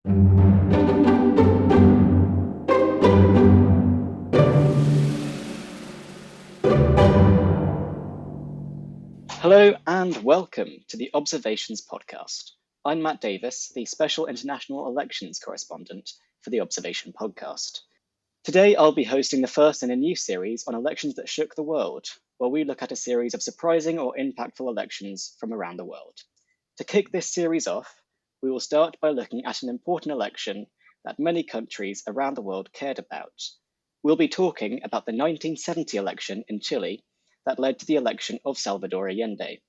Hello and welcome to the Observations podcast. I'm Matt Davis, the Special International Elections Correspondent for the Observation podcast. Today I'll be hosting the first in a new series on elections that shook the world, where we look at a series of surprising or impactful elections from around the world. To kick this series off, we will start by looking at an important election that many countries around the world cared about. We'll be talking about the 1970 election in Chile that led to the election of Salvador Allende.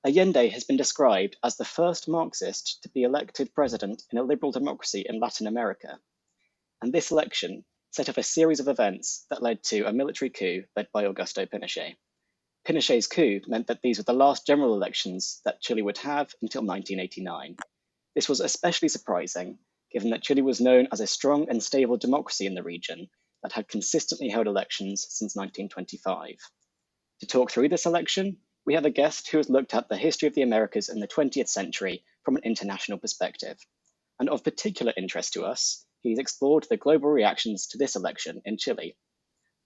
Allende has been described as the first Marxist to be elected president in a liberal democracy in Latin America. And this election set off a series of events that led to a military coup led by Augusto Pinochet. Pinochet's coup meant that these were the last general elections that Chile would have until 1989. This was especially surprising, given that Chile was known as a strong and stable democracy in the region that had consistently held elections since 1925. To talk through this election, we have a guest who has looked at the history of the Americas in the 20th century from an international perspective. And of particular interest to us, he's explored the global reactions to this election in Chile.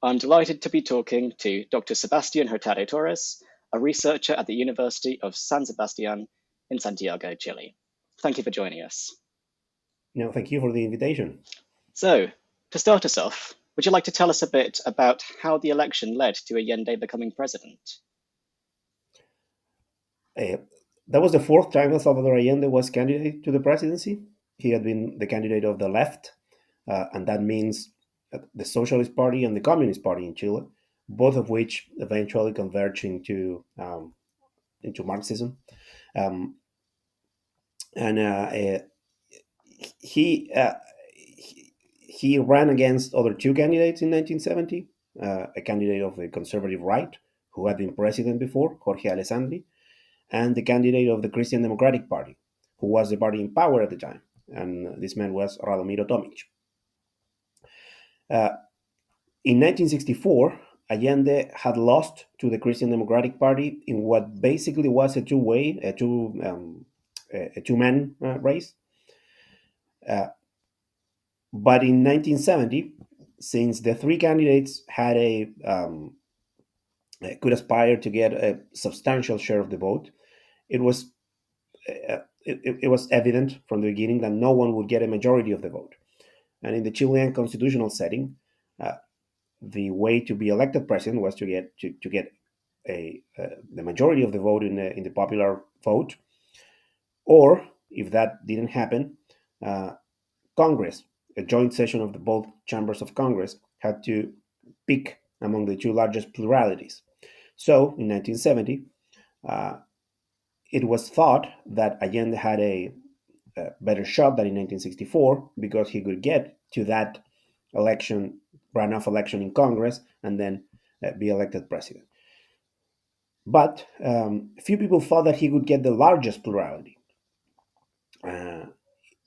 I'm delighted to be talking to Dr. Sebastián Hurtado Torres, a researcher at the University of San Sebastián in Santiago, Chile. Thank you for joining us. No, thank you for the invitation. So, to start us off, would you like to tell us a bit about how the election led to Allende becoming president? That was the fourth time that Salvador Allende was candidate to the presidency. He had been the candidate of the left, and that means the Socialist Party and the Communist Party in Chile, both of which eventually converged into Marxism. He ran against other two candidates in 1970, a candidate of the conservative right, who had been president before, Jorge Alessandri, and the candidate of the Christian Democratic Party, who was the party in power at the time. And this man was Radomiro Tomic. In 1964, Allende had lost to the Christian Democratic Party in what basically was a two-man race. But in 1970, since the three candidates had could aspire to get a substantial share of the vote, it was evident from the beginning that no one would get a majority of the vote. And in the Chilean constitutional setting, the way to be elected president was to get the majority of the vote in the popular vote, or if that didn't happen, Congress, a joint session of both chambers of Congress, had to pick among the two largest pluralities. So in 1970, it was thought that Allende had a better shot than in 1964 because he could get to that runoff election in Congress and then be elected president. But few people thought that he would get the largest plurality.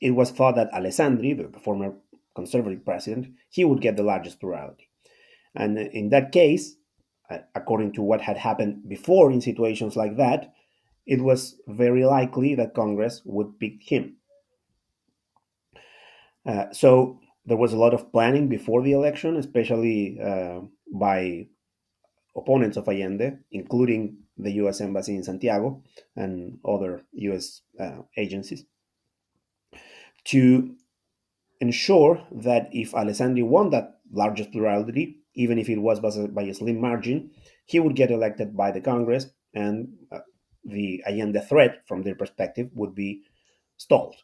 It was thought that Alessandri, the former conservative president, he would get the largest plurality. And in that case, according to what had happened before in situations like that, it was very likely that Congress would pick him. So there was a lot of planning before the election, especially by opponents of Allende, including the U.S. Embassy in Santiago and other U.S. agencies, to ensure that if Alessandri won that largest plurality, even if it was by a slim margin, he would get elected by the Congress, and the Allende threat, from their perspective, would be stalled.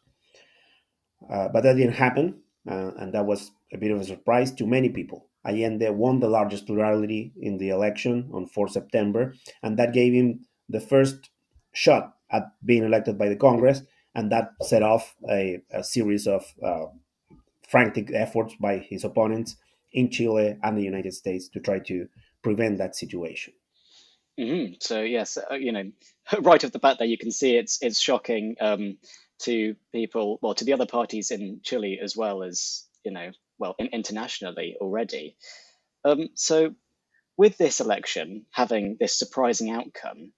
But that didn't happen, and that was a bit of a surprise to many people. Allende won the largest plurality in the election on 4 September, and that gave him the first shot at being elected by the Congress, and that set off a series of frantic efforts by his opponents in Chile and the United States to try to prevent that situation. Mm-hmm. So yes, right off the bat there, you can see it's shocking to people, well, to the other parties in Chile as well as internationally already. So with this election having this surprising outcome,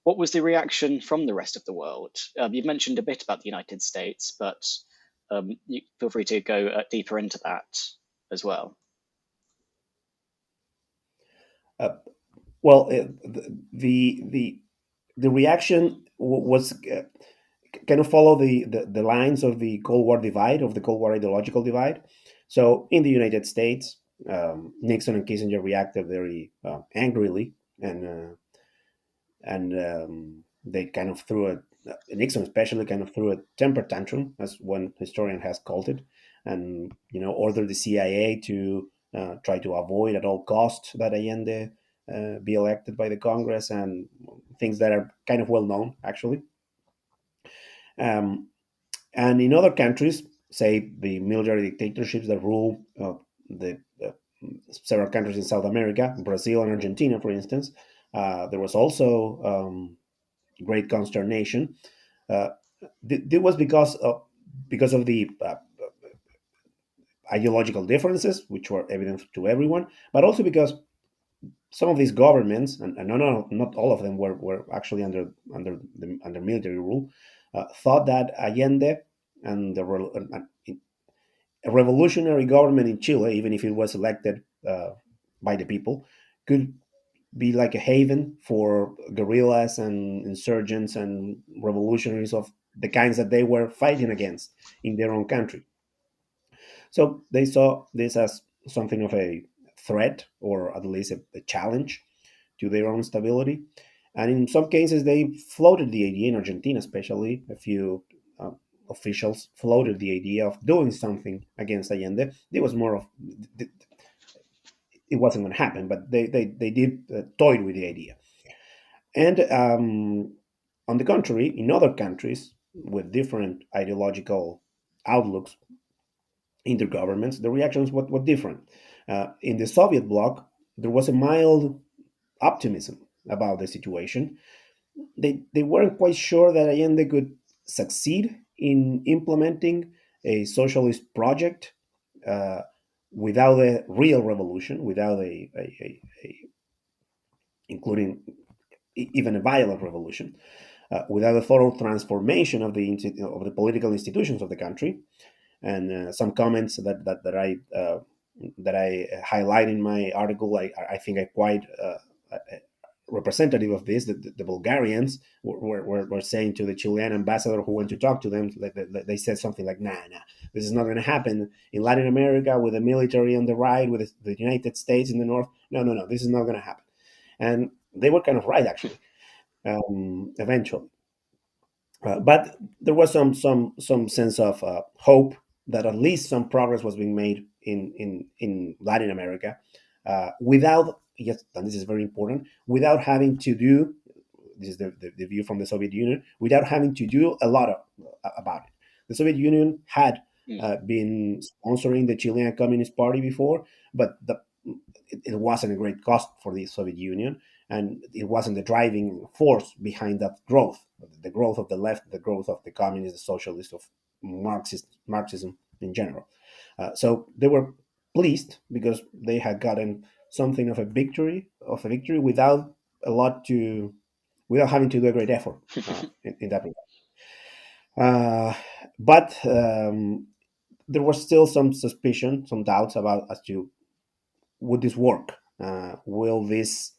what was the reaction from the rest of the world? You've mentioned a bit about the United States, but you feel free to go deeper into that as well. Uh, well, the reaction was kind of follow the lines of the Cold War divide, of the Cold War ideological divide. So in the United States, Nixon and Kissinger reacted very angrily, and they kind of threw a Nixon especially kind of threw a temper tantrum, as one historian has called it, and ordered the CIA to try to avoid at all costs that Allende be elected by the Congress, and things that are kind of well known actually. Um, and in other countries, say the military dictatorships that rule the several countries in South America, Brazil and Argentina, for instance, there was also great consternation. Uh, it was because of the ideological differences, which were evident to everyone, but also because some of these governments, and not all of them were actually under military rule, thought that Allende and a revolutionary government in Chile, even if it was elected by the people, could be like a haven for guerrillas and insurgents and revolutionaries of the kinds that they were fighting against in their own country. So they saw this as something of a threat, or at least a challenge to their own stability. And in some cases, they floated the idea, in Argentina especially, a few uh, officials floated the idea of doing something against Allende. It was more of, it wasn't going to happen, but they did toy with the idea. And on the contrary, in other countries with different ideological outlooks in their governments, the reactions were different. In the Soviet bloc, there was a mild optimism about the situation. They weren't quite sure that Allende could succeed in implementing a socialist project uh, without a real revolution, without including even a violent revolution, without a thorough transformation of the political institutions of the country. And some comments that I highlight in my article, I think are quite representative of this. The Bulgarians were saying to the Chilean ambassador who went to talk to them, they said something like, nah, this is not going to happen in Latin America with the military on the right, with the United States in the north. No, this is not going to happen. And they were kind of right, actually, eventually. But there was some sense of hope that at least some progress was being made in Latin America, without, yes, and this is very important, without having to do, this is the view from the Soviet Union, without having to do a lot about it. The Soviet Union had been sponsoring the Chilean Communist Party before, but it wasn't a great cost for the Soviet Union, and it wasn't the driving force behind that growth, the growth of the left, the growth of the communist, the socialist, of Marxism in general. So they were pleased because they had gotten something of a victory without a lot to, without having to do a great effort in that regard. Uh, but there was still some suspicion, some doubts about as to would this work? Will this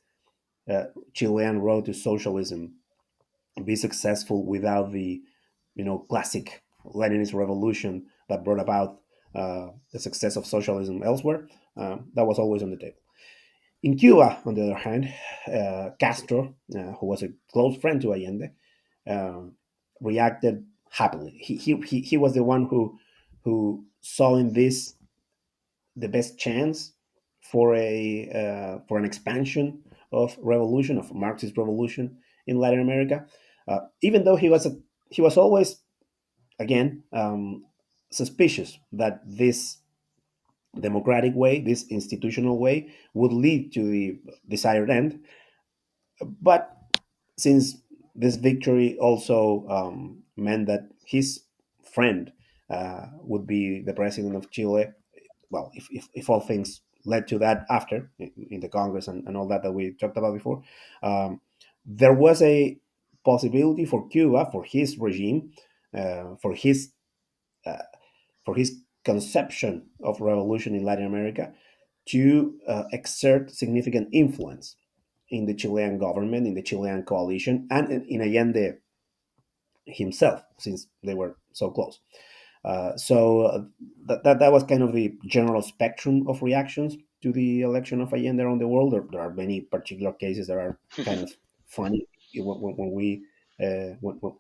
uh, Chilean road to socialism be successful without the, classic Leninist revolution that brought about the success of socialism elsewhere? That was always on the table. In Cuba, on the other hand, Castro, who was a close friend to Allende, uh, reacted happily. He was the one who saw in this the best chance for an expansion of revolution, of Marxist revolution in Latin America. Even though he was always, again, suspicious that this democratic way, this institutional way, would lead to the desired end. But since this victory also meant that his friend would be the president of Chile, well, if all things led to that after in the Congress and all that we talked about before, there was a possibility for Cuba, for his regime, for his for his conception of revolution in Latin America to exert significant influence in the Chilean government, in the Chilean coalition, and in Allende himself, since they were so close. So that was kind of the general spectrum of reactions to the election of Allende around the world. There are many particular cases that are kind of funny when we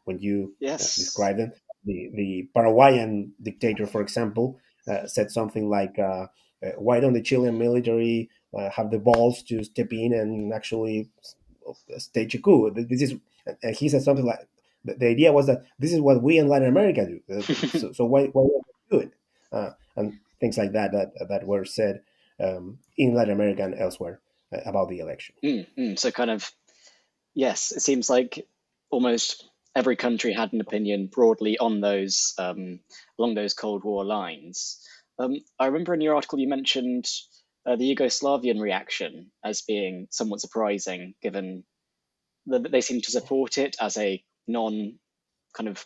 when you Yes. describe them. The Paraguayan dictator, for example, said something like, "Why don't the Chilean military have the balls to step in and actually stage a coup?" This is, and he said something like, the idea was that this is what we in Latin America do. So why don't we do it? And things like that were said in Latin America and elsewhere about the election. So kind of, yes, it seems like almost every country had an opinion broadly on those along those Cold War lines. I remember in your article you mentioned the Yugoslavian reaction as being somewhat surprising, given that they seem to support it as a non kind of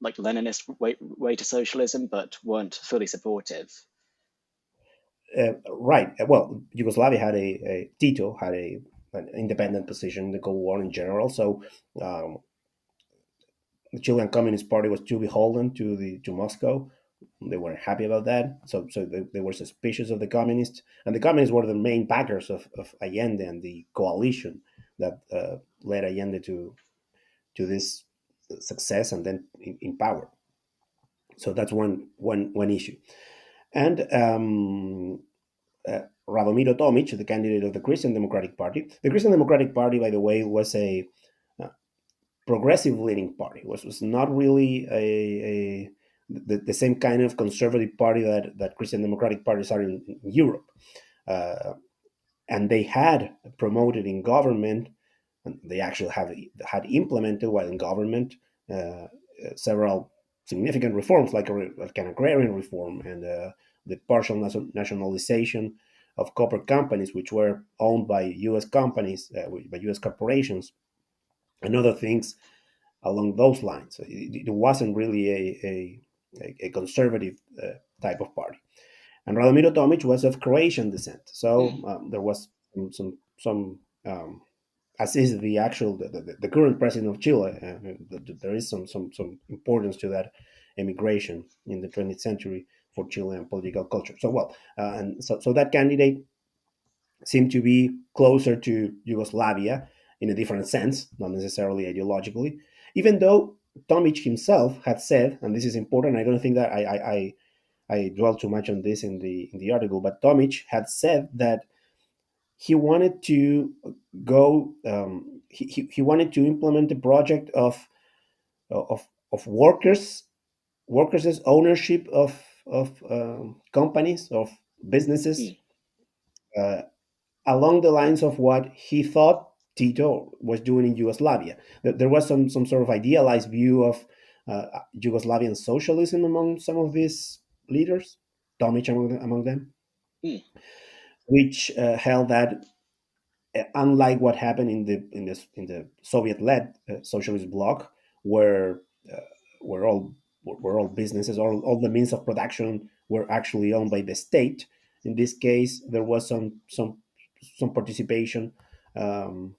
like Leninist way to socialism, but weren't fully supportive. Right. Well, Yugoslavia had Tito had an independent position in the Cold War in general. So um, the Chilean Communist Party was too beholden to Moscow. They weren't happy about that, so they were suspicious of the communists, and the communists were the main backers of Allende and the coalition that led Allende to this success and then in power. So that's one issue. And Radomiro Tomic, the candidate of the Christian Democratic Party. The Christian Democratic Party, by the way, was a progressive leaning party. Was not really the same kind of conservative party that Christian Democratic parties are in Europe. Uh, and they had promoted in government, and they actually had implemented while in government several significant reforms, like an agrarian reform and the partial nationalization of copper companies, which were owned by U.S. companies, by U.S. corporations, and other things along those lines. So it wasn't really a conservative type of party. And Radomiro Tomic was of Croatian descent, so Mm, there was some as is the actual the current president of Chile. There is some importance to that immigration in the 20th century for Chilean political culture. So well, and so that candidate seemed to be closer to Yugoslavia in a different sense, not necessarily ideologically, even though Tomic himself had said, and this is important. I don't think that I dwell too much on this in the article, but Tomic had said that he wanted to go. He wanted to implement a project of workers' ownership of companies, of businesses, mm, uh, along the lines of what he thought Tito was doing in Yugoslavia. There was some sort of idealized view of Yugoslavian socialism among some of these leaders, Tomic among them, mm, which held that unlike what happened in the Soviet-led socialist bloc, where uh, where all businesses, all the means of production were actually owned by the state. In this case, there was some participation from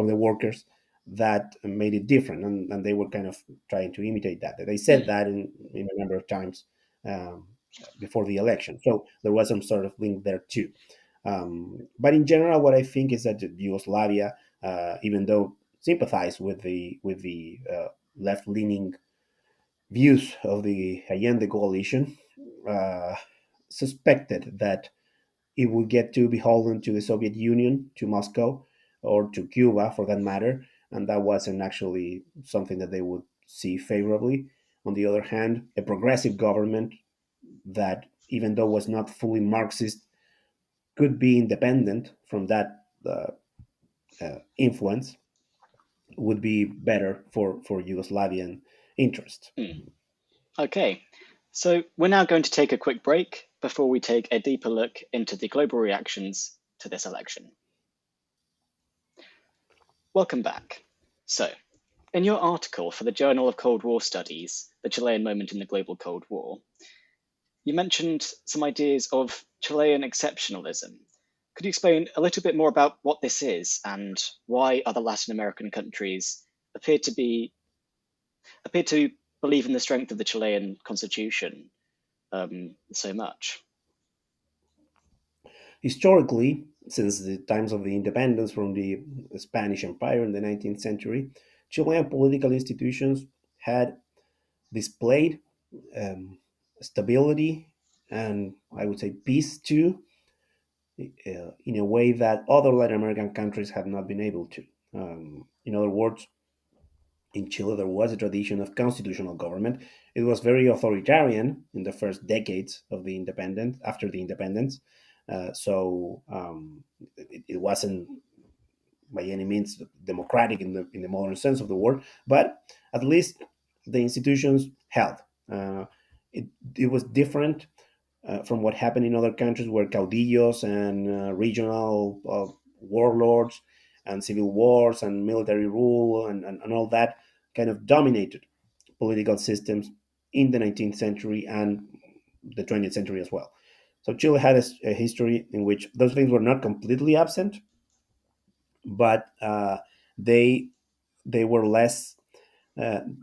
the workers that made it different, and they were kind of trying to imitate that. They said mm, that in a number of times um, before the election, so there was some sort of link there too. But in general, what I think is that Yugoslavia, even though sympathized with the left leaning views of the Allende coalition, uh, suspected that it would get too beholden to the Soviet Union, to Moscow, or to Cuba for that matter, and that wasn't actually something that they would see favorably. On the other hand, a progressive government that, even though was not fully Marxist, could be independent from that influence would be better for Yugoslavian interest. mm. Okay, so we're now going to take a quick break before we take a deeper look into the global reactions to this election. Welcome back. So, In your article for the Journal of Cold War Studies, The Chilean Moment in the Global Cold War, you mentioned some ideas of Chilean exceptionalism. Could you explain a little bit more about what this is and why other Latin American countries appear to be appear to believe in the strength of the Chilean constitution so much? Historically, since the times of the independence from the Spanish Empire in the 19th century, Chilean political institutions had displayed stability and I would say peace too, in a way that other Latin American countries have not been able to. In other words, in Chile, there was a tradition of constitutional government. It was very authoritarian in the first decades of the independence, after the independence. It wasn't by any means democratic in the modern sense of the word, but at least the institutions held. Uh, it, it was different from what happened in other countries where caudillos and regional warlords and civil wars and military rule and all that kind of dominated political systems in the 19th century and the 20th century as well. So Chile had a history in which those things were not completely absent, but they they were less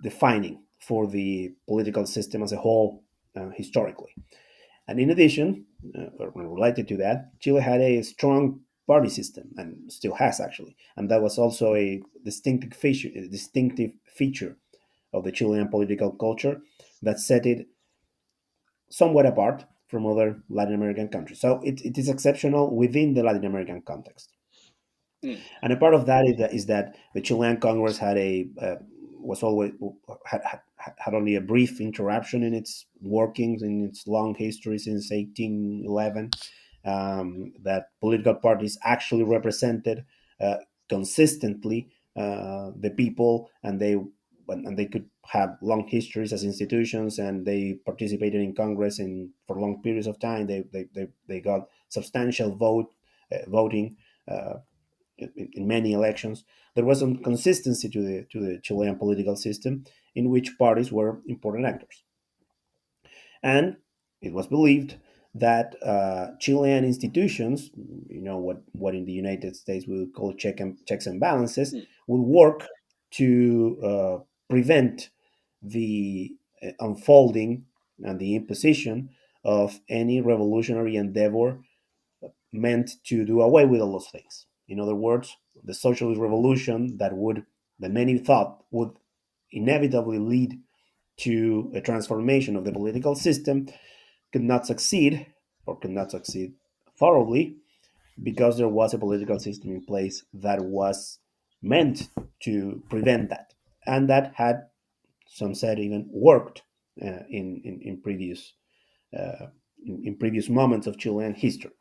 defining for the political system as a whole historically. And in addition, or related to that, Chile had a strong party system and still has actually, and that was also a distinctive feature of the Chilean political culture that set it somewhat apart from other Latin American countries. So it is exceptional within the Latin American context. Mm, And a part of that is that the Chilean Congress had a was always had only a brief interruption in its workings in its long history since 1811. That political parties actually represented uh, consistently the people, and they could have long histories as institutions, and they participated in Congress in for long periods of time. They got substantial voting. Uh, in many elections, there was some consistency to the Chilean political system in which parties were important actors. And it was believed that Chilean institutions, what in the United States we would call checks and balances, mm, would work to prevent the unfolding and the imposition of any revolutionary endeavor meant to do away with all those things. In other words, the socialist revolution that many thought would inevitably lead to a transformation of the political system could not succeed or could not succeed thoroughly because there was a political system in place that was meant to prevent that and that had some said even worked in previous uh, in previous moments of Chilean history.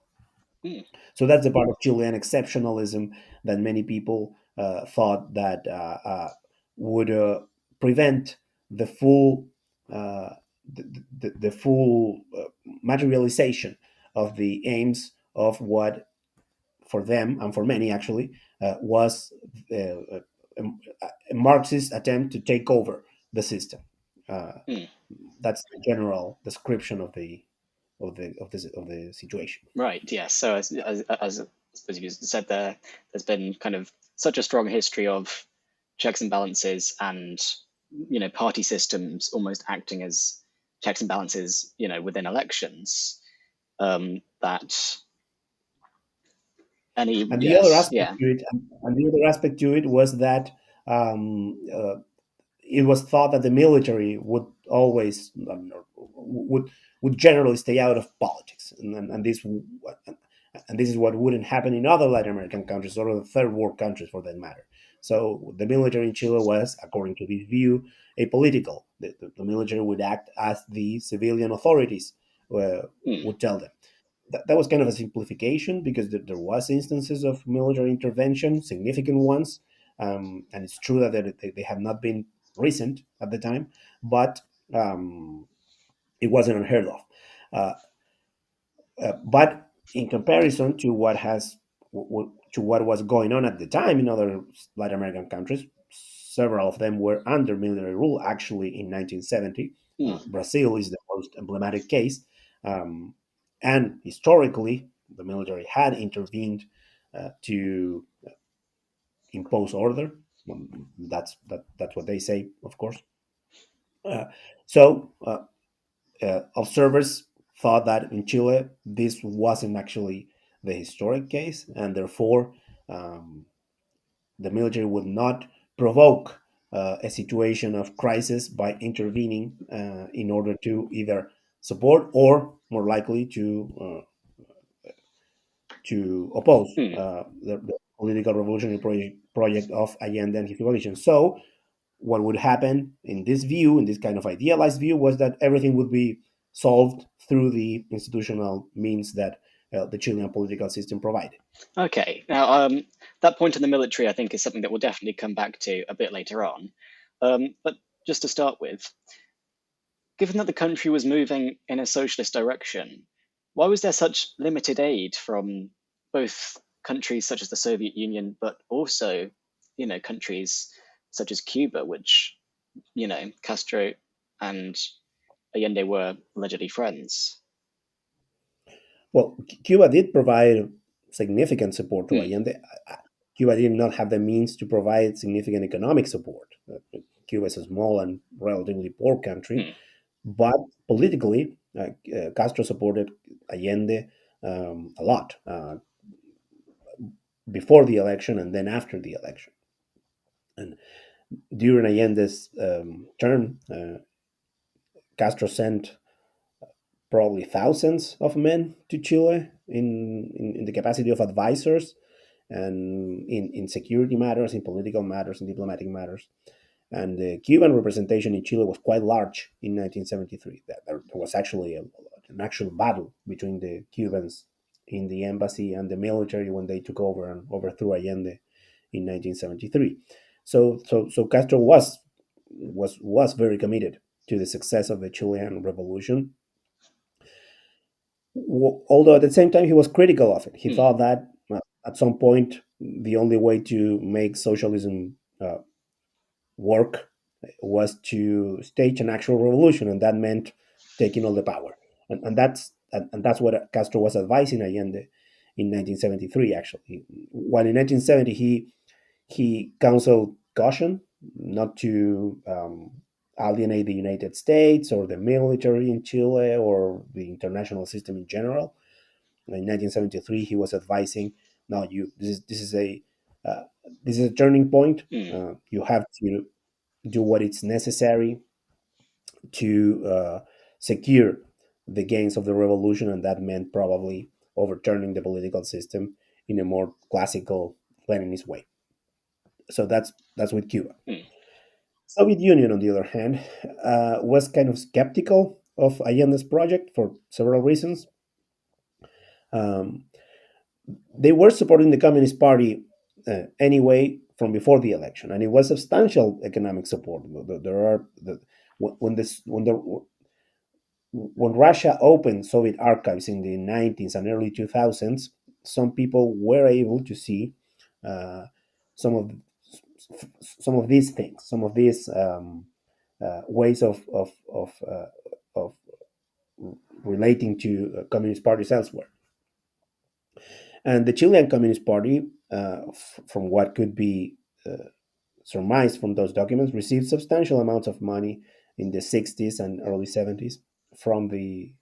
mm, So that's the part of Chilean exceptionalism that many people thought that would prevent the full uh, the full materialization of the aims of what for them and for many actually was a, a Marxist attempt to take over the system. Uh, mm. that's the general description of the situation. Right. Yeah. So as I suppose you said there, there's been kind of such a strong history of checks and balances and party systems almost acting as checks and balances within elections that any And the other yes aspect yeah to it, and the other aspect to it was that it was thought that the military would always would generally stay out of politics, and this is what wouldn't happen in other Latin American countries or the third world countries for that matter. So the military in Chile was, according to this view, apolitical. The military would act as the civilian authorities mm, would tell them. That was kind of a simplification because there was instances of military intervention, significant ones, and it's true that they have not been recent at the time, but um, it wasn't unheard of. Uh, but in comparison to to what was going on at the time in other Latin American countries, several of them were under military rule. Actually, in 1970, mm, Brazil is the most emblematic case, um, and historically, the military had intervened to impose order. Well, that's what they say, of course. Uh, so observers thought that in Chile this wasn't actually the historic case, and therefore um, the military would not provoke a situation of crisis by intervening in order to either support or, more likely, to oppose mm. the political revolutionary project of Allende and his coalition. So what would happen in this view, in this kind of idealized view, was that everything would be solved through the institutional means that the Chilean political system provided. Okay. Now, that point in the military, I think, is something that we'll definitely come back to a bit later on. But just to start with, given that the country was moving in a socialist direction, why was there such limited aid from both countries such as the Soviet Union, but also, countries such as Cuba, which, Castro and Allende were allegedly friends? Well, Cuba did provide significant support to Hmm, Allende. Cuba did not have the means to provide significant economic support. Cuba is a small and relatively poor country, hmm. but politically, Castro supported Allende a lot before the election and then after the election. And during Allende's term, Castro sent probably thousands of men to Chile in the capacity of advisors and in security matters, in political matters, in diplomatic matters. And the Cuban representation in Chile was quite large in 1973. There was actually an actual battle between the Cubans in the embassy and the military when they took over and overthrew Allende in 1973. So Castro was very committed to the success of the Chilean revolution, although at the same time he was critical of it. He Hmm. thought that at some point the only way to make socialism work was to stage an actual revolution, and that meant taking all the power. And that's what Castro was advising Allende in 1973. Actually, while in 1970 he counseled caution not to alienate the United States or the military in Chile or the international system in general. In 1973, he was advising, "No, you. Uh, this is a turning point. Hmm. You have to do what is necessary to secure the gains of the revolution, and that meant probably overturning the political system in a more classical Leninist way." So that's with Cuba. Hmm. Soviet Union, on the other hand, was kind of skeptical of Allende's project for several reasons. Um, they were supporting the Communist Party anyway from before the election, and it was substantial economic support. There are when Russia opened Soviet archives in the 90s and early 2000s, some people were able to see uh, some of some of these things, some of these ways of relating to communist parties elsewhere. And the Chilean Communist Party, from what could be surmised from those documents, received substantial amounts of money in the 60s and early 70s from the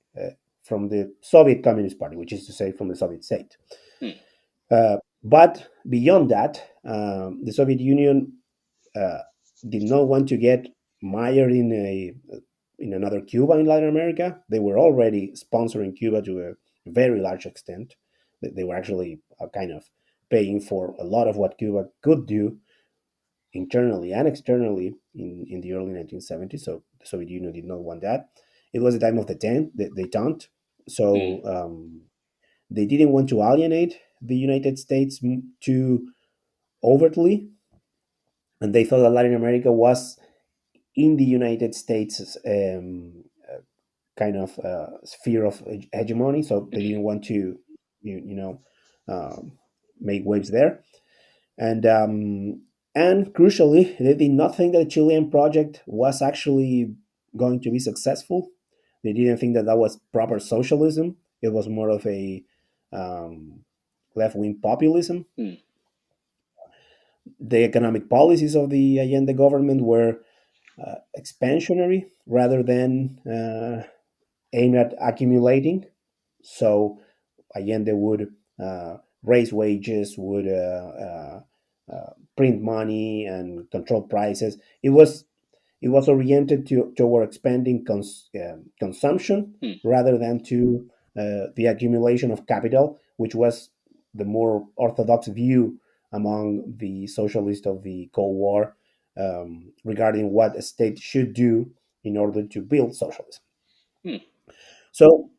Soviet Communist Party, which is to say, from the Soviet state. Hmm. But beyond that, the Soviet Union uh, did not want to get mired in another Cuba in Latin America. They were already sponsoring Cuba to a very large extent. They were actually kind of paying for a lot of what Cuba could do internally and externally in the early 1970s. So the Soviet Union did not want that. It was the time of the détente. Hmm. So they didn't want to alienate the United States too overtly, and they thought that Latin America was in the United States' kind of sphere of hegemony. So they Hmm. didn't want to, you know, um, make waves there, and um, And crucially, they did not think that the Chilean project was actually going to be successful. They didn't think that that was proper socialism. It was more of a left wing populism. mm, The economic policies of the Allende government were expansionary rather than aimed at accumulating. So Allende would raise wages, would print money and control prices. It was oriented toward expanding consumption mm, rather than to the accumulation of capital, which was the more orthodox view among the socialists of the Cold War regarding what a state should do in order to build socialism. mm, So,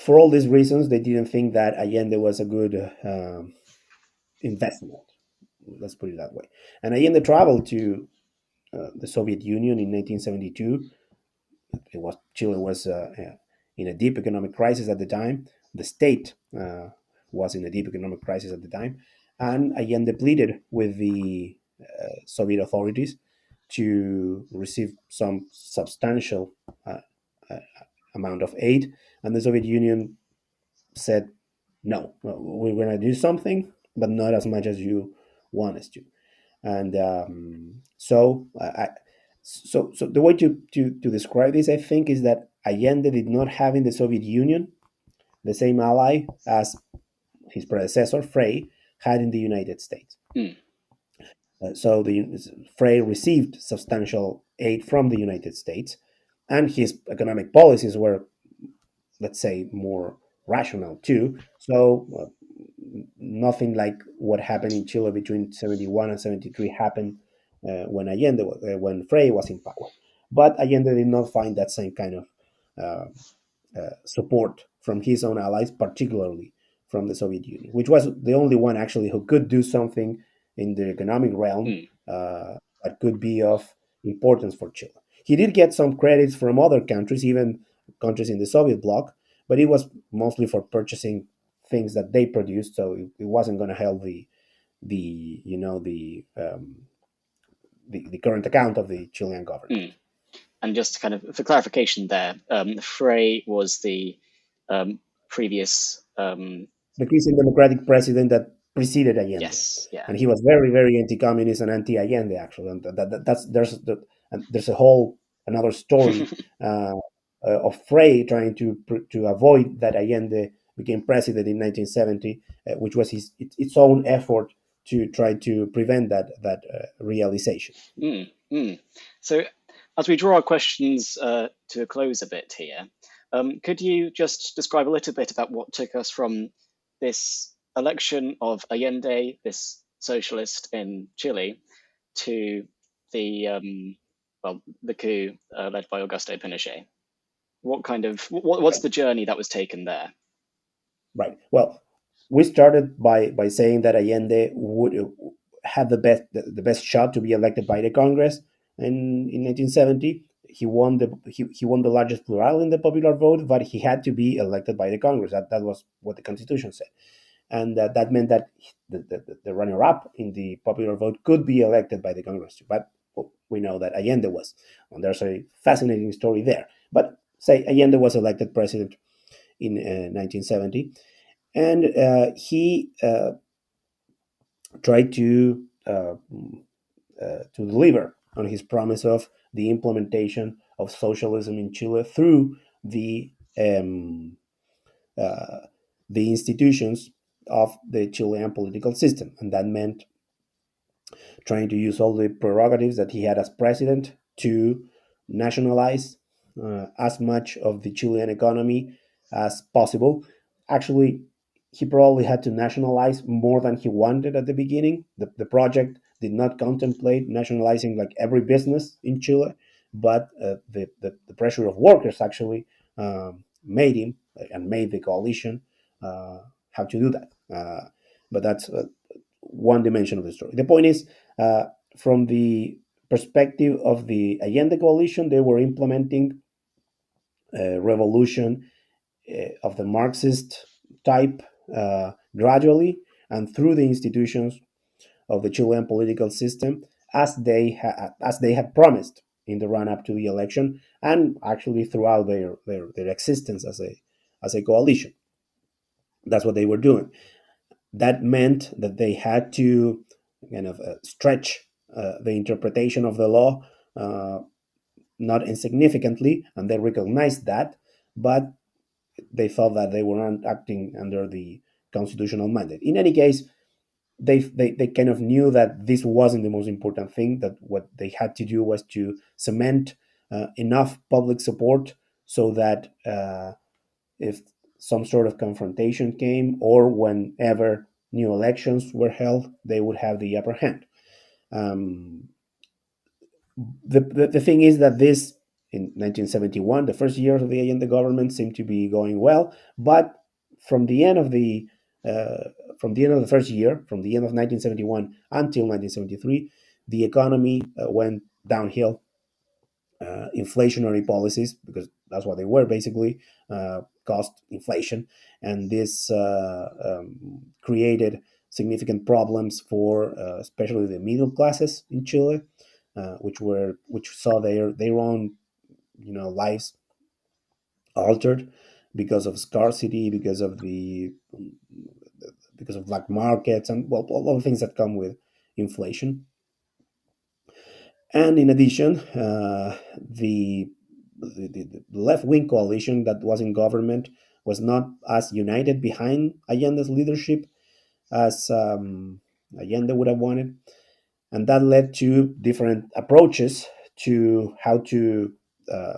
for all these reasons, they didn't think that Allende was a good investment. Let's put it that way. And Allende traveled to the Soviet Union in 1972. Chile was in a deep economic crisis at the time. The state was in a deep economic crisis at the time, and Allende pleaded with the Soviet authorities to receive some substantial uh, uh, amount of aid, and the Soviet Union said, "No, we're going to do something, but not as much as you want us to." And so the way to describe this, I think, is that Allende did not have in the Soviet Union the same ally as his predecessor Frey had in the United States. mm, So the Frey received substantial aid from the United States, and his economic policies were, let's say, more rational too. So nothing like what happened in Chile between 71 and 73 happened when Frey was in power. But Allende did not find that same kind of uh, support from his own allies, particularly from the Soviet Union, which was the only one actually who could do something in the economic realm mm, that could be of importance for Chile. He did get some credits from other countries, even countries in the Soviet bloc, but it was mostly for purchasing things that they produced, so it wasn't going to help the you know the current account of the Chilean government. mm. And just kind of for clarification there, Frey was the previous, The Christian Democratic president that preceded Allende, yes, yeah. and he was very, very anti-communist and anti-Allende. Actually, and that's there's a whole another story of Frey trying to avoid that Allende became president in 1970, which was its own effort to try to prevent that realization. Mm, mm. So, as we draw our questions to a close a bit here, could you just describe a little bit about what took us from this election of Allende, this socialist in Chile, to the the coup led by Augusto Pinochet? What's the journey that was taken there? Right. Well, we started by saying that Allende would have the best shot to be elected by the Congress, and in 1970 he won the largest plurality in the popular vote, but he had to be elected by the Congress. That was what the Constitution said, and that meant that the runner up in the popular vote could be elected by the Congress too. But we know that Allende was, and there's a fascinating story there. But say Allende was elected president in 1970, and he tried to deliver on his promise of the implementation of socialism in Chile through um, uh, the institutions of the Chilean political system, and that meant trying to use all the prerogatives that he had as president to nationalize as much of the Chilean economy as possible. Actually, he probably had to nationalize more than he wanted at the beginning. The project did not contemplate nationalizing like every business in Chile, but the pressure of workers actually made him and made the coalition have to do that. But that's one dimension of the story. The point is, uh, from the perspective of the Allende coalition, they were implementing a revolution of the Marxist type gradually and through the institutions of the Chilean political system as they had promised in the run up to the election, and actually throughout their existence as a coalition. That's what they were doing. That meant that they had to kind of stretch the interpretation of the law, uh, not insignificantly, and they recognized that, but they thought that they were not acting under the constitutional mandate. In any case, they kind of knew that this wasn't the most important thing, that what they had to do was to cement enough public support so that if some sort of confrontation came or whenever new elections were held, they would have the upper hand. Um, the thing is that this, in 1971, the first years of the Allende government seemed to be going well, but from the end of the uh, from the end of the first year, from the end of 1971 until 1973, the economy went downhill. Inflationary policies, because that's what they were basically, cost inflation, and this created significant problems for especially the middle classes in Chile, which saw their own lives altered because of scarcity, because of black markets, and well, all the things that come with inflation. And in addition, the left wing coalition that was in government was not as united behind Allende's leadership as Allende would have wanted, and that led to different approaches to uh,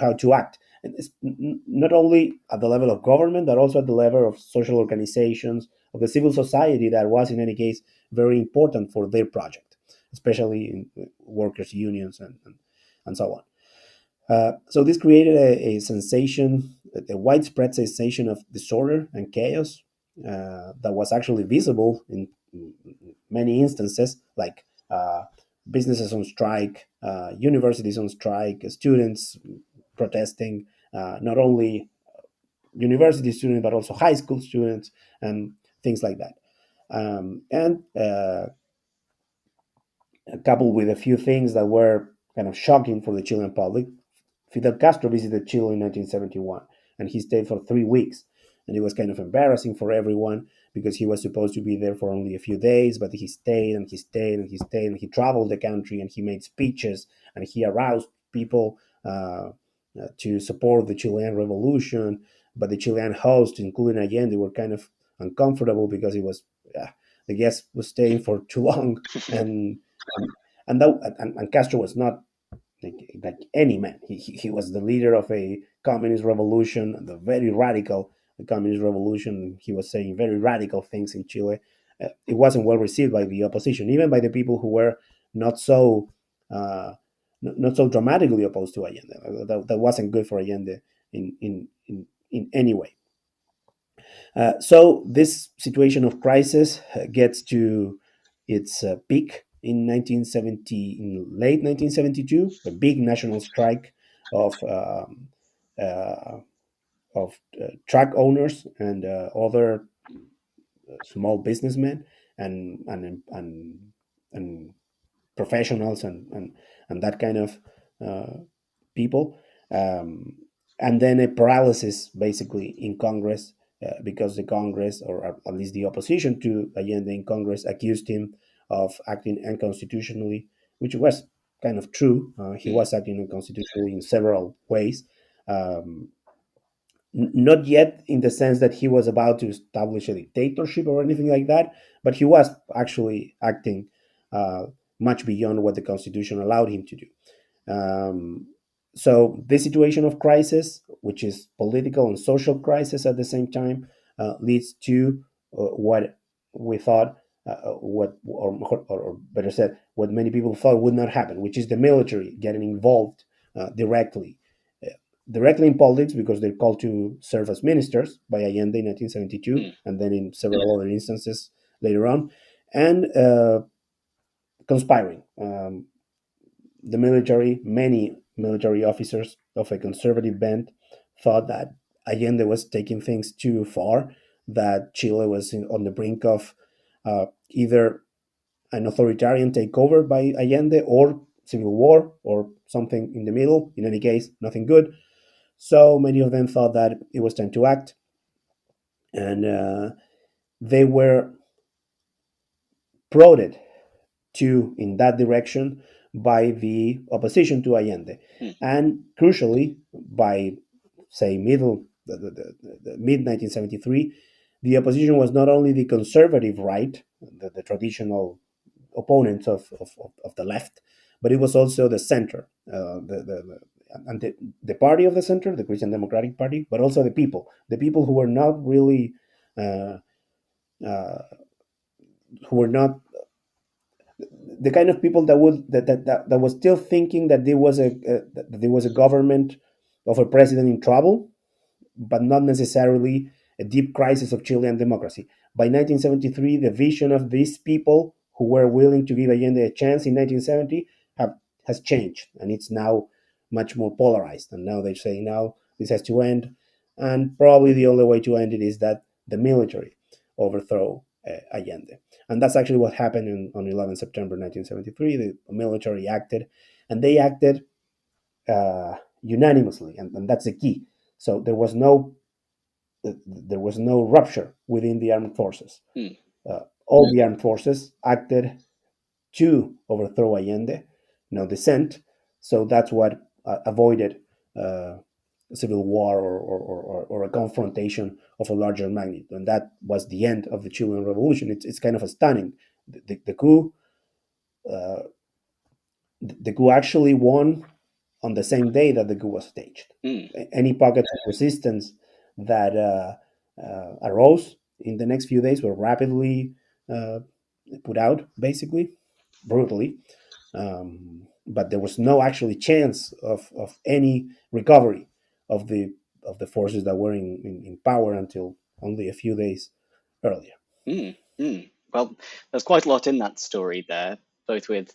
how to act. And it's not only at the level of government, but also at the level of social organizations, of the civil society that was, in any case, very important for their project, especially in workers' unions and so on. So this created a sensation, a widespread sensation of disorder and chaos that was actually visible in many instances, like businesses on strike, universities on strike, students protesting, not only university students but also high school students and things like that. And coupled with a few things that were kind of shocking for the Chilean public, Fidel Castro visited Chile in 1971, and he stayed for 3 weeks. And it was kind of embarrassing for everyone because he was supposed to be there for only a few days, but he stayed and he stayed and he stayed and he traveled the country and he made speeches and he aroused people to support the Chilean revolution. But the Chilean host, including Allende, were kind of uncomfortable because it was the guest was staying for too long, and and Castro was not like any man. He was the leader of a communist revolution, the very radical communist revolution. He was saying very radical things in Chile. It wasn't well received by the opposition, even by the people who were not so uh, not so dramatically opposed to Allende. That wasn't good for Allende in any way. So this situation of crisis gets to its peak in 1970, in late 1972, a big national strike of uh, truck owners and other small businessmen and professionals and that kind of uh, people, um, and then a paralysis basically in Congress because the Congress, or at least the opposition to Allende in Congress, accused him of acting unconstitutionally, which was kind of true. He Mm, was acting unconstitutionally in several ways. Um, Not yet in the sense that he was about to establish a dictatorship or anything like that, but he was actually acting uh, much beyond what the Constitution allowed him to do. Um, so this situation of crisis, which is political and social crisis at the same time, leads to what we thought, or better said, what many people thought would not happen, which is the military getting involved directly. Uh, Directly in politics because they're called to serve as ministers by Allende in 1972, mm, and then in several other instances later on, and conspiring. The military, many military officers of a conservative bent, thought that Allende was taking things too far, that Chile was on the brink of either an authoritarian takeover by Allende or civil war or something in the middle. In any case, nothing good. So many of them thought that it was time to act, and they were prodded to in that direction by the opposition to Allende, mm, and crucially by say the mid 1973, the opposition was not only the conservative right, the traditional opponents of the left, but it was also the center, and the party of the center, the Christian Democratic Party, but also the people who were not really, uh, uh, who were not the kind of people that would that was still thinking that that there was a government of a president in trouble, but not necessarily a deep crisis of Chilean democracy. By 1973, the vision of these people who were willing to give Allende a chance in 1970 has changed, and it's now much more polarized. And now they're saying now this has to end, and probably the only way to end it is that the military overthrow Allende. And that's actually what happened on 11 September 1973. The military acted, and they acted unanimously, and that's the key. So there was no rupture within the armed forces. mm, All the armed forces acted to overthrow Allende, no dissent. So that's what avoided uh, civil war or a confrontation of a larger magnitude. And that was the end of the Chilean Revolution. It's kind of a stunning. The coup, uh, the coup actually won on the same day that the coup was staged. mm, Any pockets of resistance that arose in the next few days were rapidly uh, put out, basically, brutally. But there was no actually chance of any recovery of the forces that were in power until only a few days earlier. mm, mm. Well, there's quite a lot in that story there, both with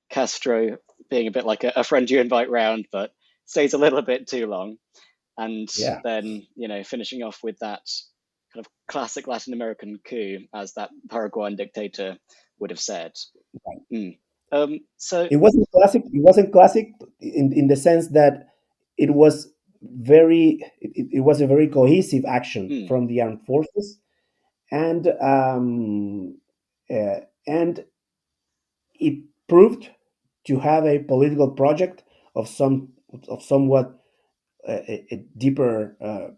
Castro being a bit like a friend you invite round, but stays a little bit too long, and Yeah. then finishing off with that kind of classic Latin American coup, as that Paraguayan dictator would have said. Mm. So, It wasn't classic. It wasn't classic in the sense that it was a very cohesive action mm, from the armed forces, and and it proved to have a political project of somewhat a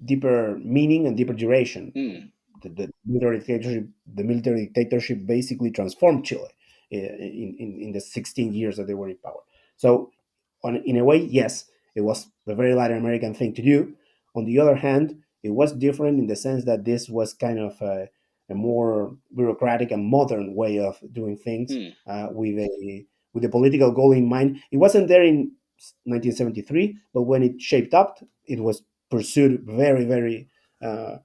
deeper meaning and deeper duration. mm, The military dictatorship basically transformed Chile in the 16 years that they were in power. So, in a way, yes, it was the very Latin American thing to do. On the other hand, it was different in the sense that this was kind of a more bureaucratic and modern way of doing things mm, with a political goal in mind. It wasn't there in 1973, but when it shaped up, it was pursued very, very uh,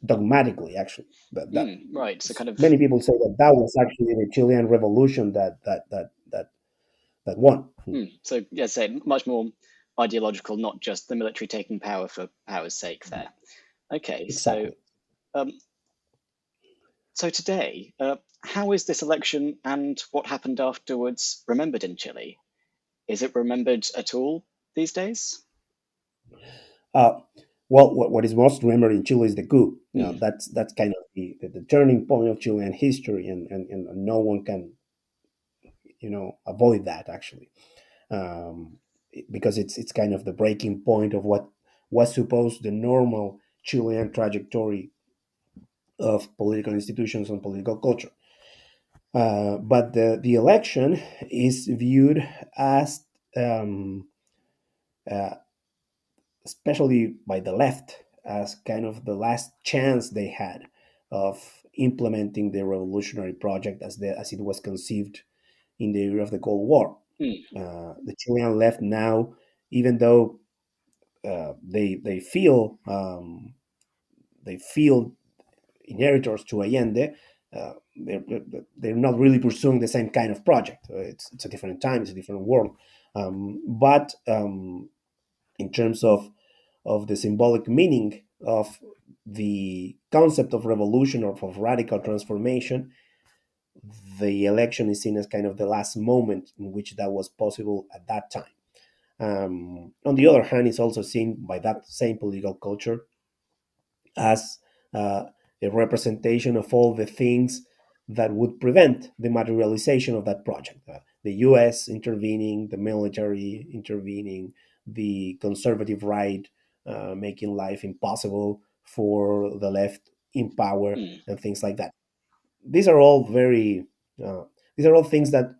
dogmatically. Actually, that right. So kind of many people say that was actually the Chilean Revolution that won. so yeah, say much more ideological, not just the military taking power for power's sake. There. Okay, so Exactly. um, so today, how is this election and what happened afterwards remembered in Chile? Is it remembered at all these days? Uh, well, what is most remembered in Chile is the coup. Mm, That's kind of the turning point of Chilean history, and no one can avoid that actually, um, because it's kind of the breaking point of what was supposed the normal Chilean trajectory of political institutions and political culture. But the election is viewed as, um, uh, especially by the left, as kind of the last chance they had of implementing the revolutionary project as it was conceived in the era of the Cold War. mm, The Chilean left now, even though they feel inheritors to Allende, uh, they're, they're not really pursuing the same kind of project. It's a different time, it's a different world. But in terms of the symbolic meaning of the concept of revolution or of radical transformation, the election is seen as kind of the last moment in which that was possible at that time. On the other hand, it's also seen by that same political culture as uh, a representation of all the things that would prevent the materialization of that project. The US intervening, the military intervening, the conservative right making life impossible for the left in power, mm, and things like that. These are all very, uh, these are all things that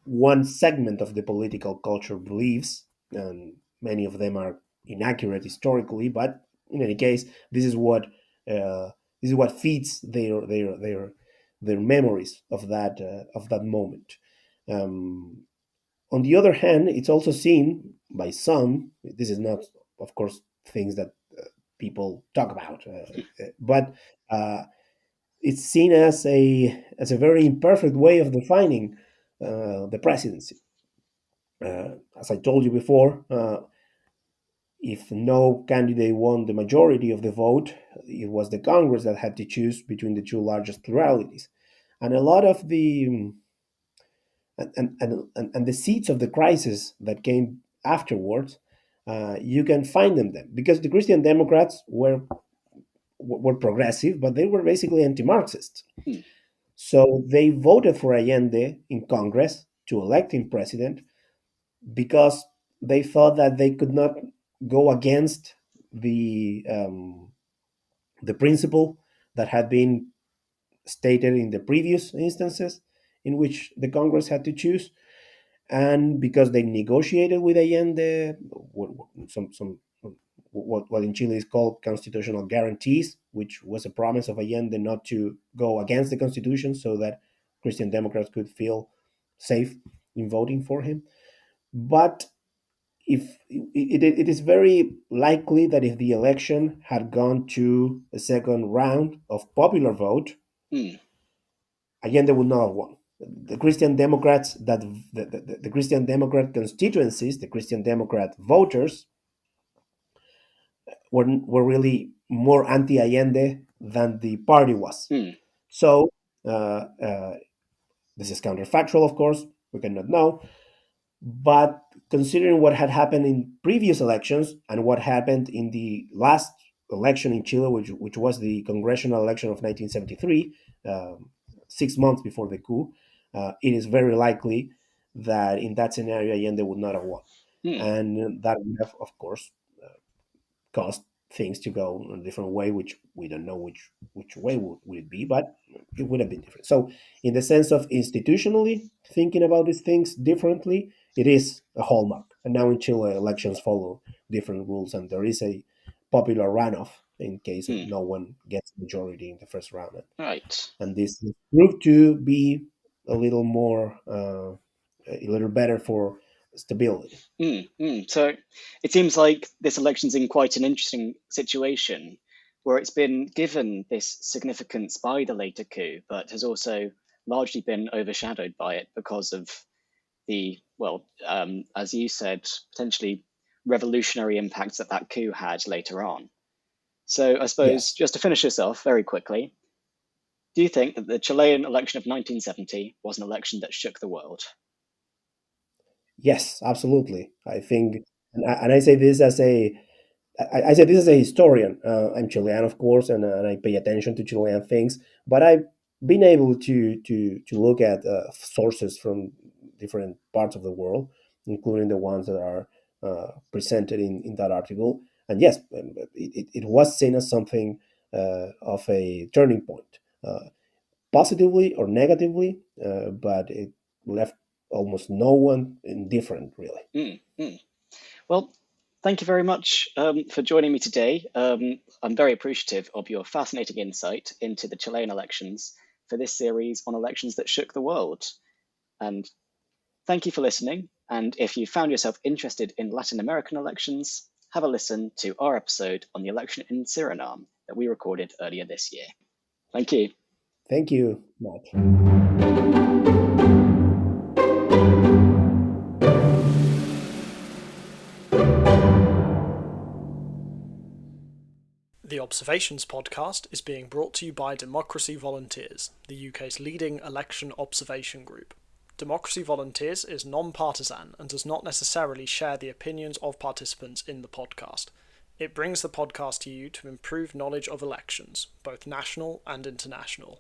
one segment of the political culture believes, and many of them are inaccurate historically. But in any case, uh, this is what feeds their memories of that moment. Um, on the other hand, it's also seen by some. This is not, of course, things that people talk about, but uh, it's seen as a very imperfect way of defining the presidency. As I told you before, if no candidate won the majority of the vote, it was the Congress that had to choose between the two largest pluralities. And a lot of the and the seeds of the crisis that came afterwards, you can find them then, because the Christian Democrats were progressive, but they were basically anti-Marxist. mm, So they voted for Allende in Congress to elect him president, because they thought that they could not go against the principle that had been stated in the previous instances in which the Congress had to choose, and because they negotiated with Allende some what in Chile is called constitutional guarantees, which was a promise of Allende not to go against the constitution, so that Christian Democrats could feel safe in voting for him. But if it is very likely that if the election had gone to a second round of popular vote, mm, Allende would not have won. The Christian Democrats the Christian Democrat constituencies, the Christian Democrat voters, were really more anti-Allende than the party was. mm, So uh, uh, this is counterfactual, of course. We cannot know. But considering what had happened in previous elections and what happened in the last election in Chile, which was the congressional election of 1973, 6 months before the coup, it is very likely that in that scenario Allende would not have won, mm, and that would have, of course, caused things to go in a different way, which we don't know which way would it be, but it would have been different. So, in the sense of institutionally thinking about these things differently, it is a hallmark. And now in Chile, elections follow different rules, and there is a popular runoff in case mm. no one gets majority in the first round, Right. and this proved to be a little more, a little better for stability. Mm, mm. So it seems like this election's in quite an interesting situation where it's been given this significance by the later coup, but has also largely been overshadowed by it because of the, well, as you said, potentially revolutionary impacts that that coup had later on. So I suppose Yes. just to finish this off very quickly, do you think that the Chilean election of 1970 was an election that shook the world? Yes, absolutely. I think, and I say this as I say this as a historian. I'm Chilean, of course, and I pay attention to Chilean things. But I've been able to look at sources from different parts of the world, including the ones that are presented in that article. And yes, it was seen as something of a turning point. Positively or negatively, but it left almost no one indifferent, really. Mm, mm. Well, thank you very much for joining me today. I'm very appreciative of your fascinating insight into the Chilean elections for this series on elections that shook the world. And thank you for listening. And if you found yourself interested in Latin American elections, have a listen to our episode on the election in Suriname that we recorded earlier this year. Thank you. Thank you, Matt. The Observations podcast is being brought to you by Democracy Volunteers, the UK's leading election observation group. Democracy Volunteers is non-partisan and does not necessarily share the opinions of participants in the podcast. It brings the podcast to you to improve knowledge of elections, both national and international.